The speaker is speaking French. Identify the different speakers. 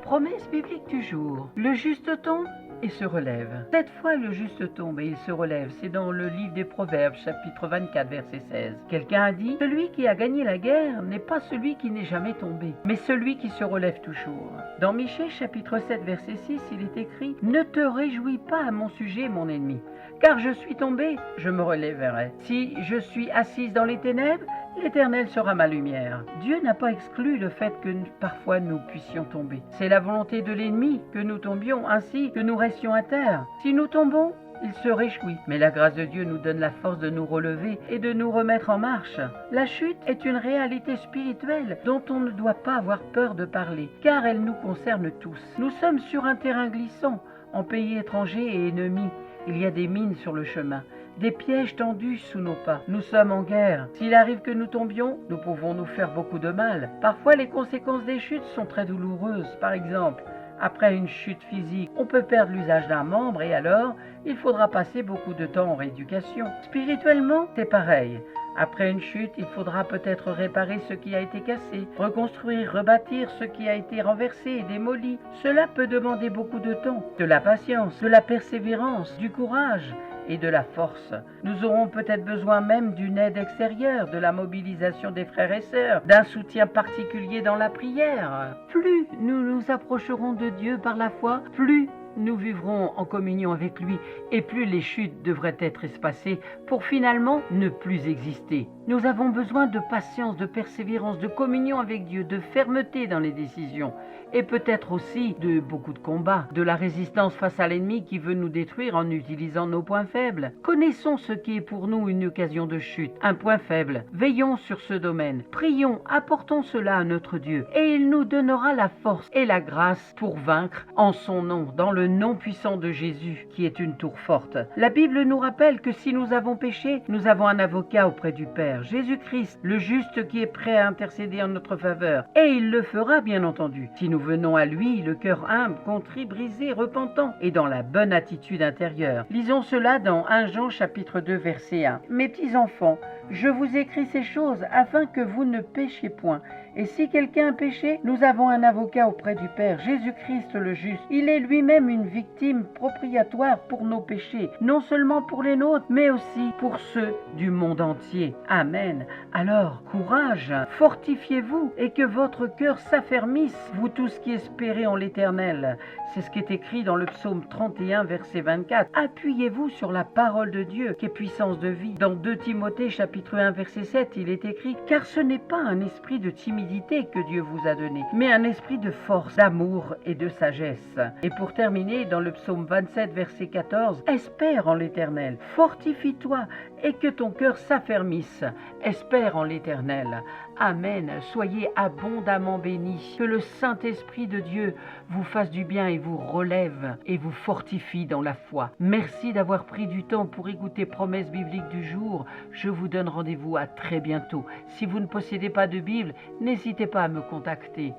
Speaker 1: Promesse biblique du jour. Le juste tombe et se relève. Cette fois, le juste tombe et il se relève. C'est dans le livre des Proverbes, chapitre 24, verset 16. Quelqu'un a dit, celui qui a gagné la guerre n'est pas celui qui n'est jamais tombé, mais celui qui se relève toujours. Dans Michée, chapitre 7, verset 6, il est écrit, ne te réjouis pas à mon sujet, mon ennemi, car je suis tombé, je me relèverai. Si je suis assise dans les ténèbres, l'Éternel sera ma lumière. Dieu n'a pas exclu le fait que parfois nous puissions tomber. C'est la volonté de l'ennemi que nous tombions ainsi que nous restions à terre. Si nous tombons, il se réjouit. Mais la grâce de Dieu nous donne la force de nous relever et de nous remettre en marche. La chute est une réalité spirituelle dont on ne doit pas avoir peur de parler, car elle nous concerne tous. Nous sommes sur un terrain glissant, en pays étranger et ennemi. Il y a des mines sur le chemin, des pièges tendus sous nos pas. Nous sommes en guerre. S'il arrive que nous tombions, nous pouvons nous faire beaucoup de mal. Parfois, les conséquences des chutes sont très douloureuses. Par exemple, après une chute physique, on peut perdre l'usage d'un membre et alors, il faudra passer beaucoup de temps en rééducation. Spirituellement, c'est pareil. Après une chute, il faudra peut-être réparer ce qui a été cassé, reconstruire, rebâtir ce qui a été renversé et démoli. Cela peut demander beaucoup de temps, de la patience, de la persévérance, du courage et de la force. Nous aurons peut-être besoin même d'une aide extérieure, de la mobilisation des frères et sœurs, d'un soutien particulier dans la prière. Plus nous nous approcherons de Dieu par la foi, plus nous vivrons en communion avec lui et plus les chutes devraient être espacées pour finalement ne plus exister. Nous avons besoin de patience, de persévérance, de communion avec Dieu, de fermeté dans les décisions et peut-être aussi de beaucoup de combats, de la résistance face à l'ennemi qui veut nous détruire en utilisant nos points faibles. Connaissons ce qui est pour nous une occasion de chute, un point faible. Veillons sur ce domaine. Prions, apportons cela à notre Dieu et il nous donnera la force et la grâce pour vaincre en son nom, dans le nom puissant de Jésus qui est une tour forte. La Bible nous rappelle que si nous avons péché, nous avons un avocat auprès du Père, Jésus-Christ, le juste qui est prêt à intercéder en notre faveur. Et il le fera bien entendu. Si nous venons à lui, le cœur humble, contrit, brisé, repentant et dans la bonne attitude intérieure. Lisons cela dans 1 Jean chapitre 2 verset 1. Mes petits enfants, je vous écris ces choses afin que vous ne péchiez point. Et si quelqu'un a péché, nous avons un avocat auprès du Père, Jésus-Christ le juste. Il est lui-même une victime propriatoire pour nos péchés, non seulement pour les nôtres, mais aussi pour ceux du monde entier. Amen. Alors, courage, fortifiez-vous et que votre cœur s'affermisse, vous tous qui espérez en l'Éternel. C'est ce qui est écrit dans le psaume 31, verset 24. Appuyez-vous sur la parole de Dieu, qui est puissance de vie. Dans 2 Timothée, chapitre 1, verset 7, il est écrit « Car ce n'est pas un esprit de timidité que Dieu vous a donné, mais un esprit de force, d'amour et de sagesse. » Et pour terminer, dans le psaume 27, verset 14, « Espère en l'Éternel, fortifie-toi et que ton cœur s'affermisse. Espère en l'Éternel. » Amen. Soyez abondamment bénis. Que le Saint-Esprit de Dieu vous fasse du bien et vous relève et vous fortifie dans la foi. Merci d'avoir pris du temps pour écouter Promesse biblique du jour. Je vous donne rendez-vous à très bientôt. Si vous ne possédez pas de Bible, n'hésitez pas à me contacter.